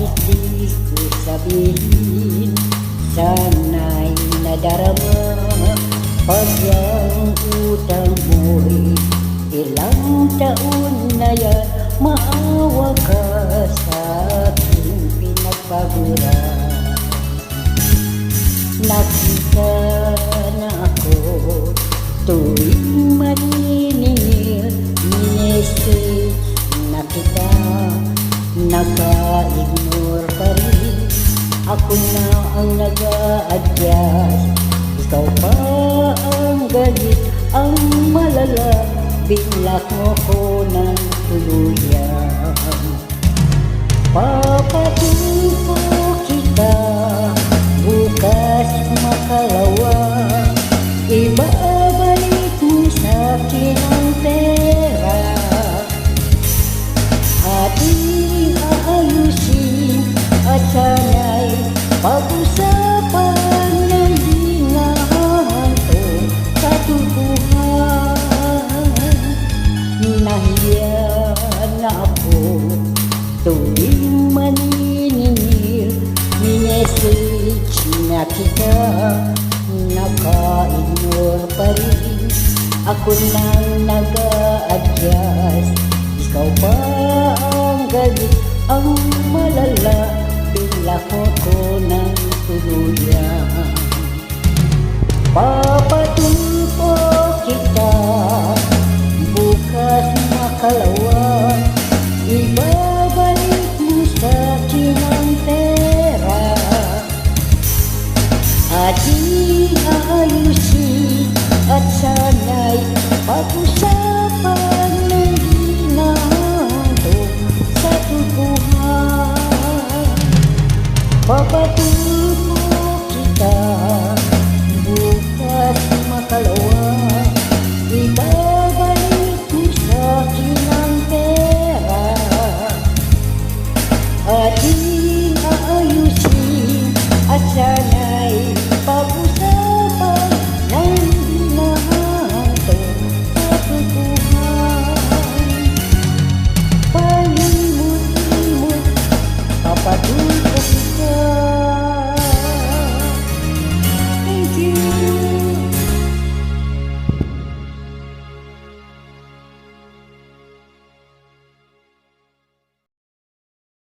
Kahit di ko sabihin, sana'y nadarama. Pag ang utang mo'y ilang taon na yan, maawa ka sa aking pinagpaguran. Nakita na ako tuwing maniningil, minessage na kita, naka-ignore pa rin. Ako na ang nag-a-adjust, ikaw pa ang galit, ang malala. Binlak mo ko ng tuluyan. Papatupo kita, bukas makalawa. Ibabalik mo sa'kin ang pera, ating aayusin at sana'y pag-usapan ng di nahahantong katutuhan. Nahiya na ako tuwing maniningil, minessage na kita, naka-ignore pa rin. Ako nang nag-a-adjust, ikaw pa ang galit, ang malala. Binlak mo ko ng tuluyan. Papatupo kita, bukas makalawa. Ibabalik mo sa'kin ang pera, ating aayusin at sana'y pag-usapan ng di nahahantong katutuhan. Papatupo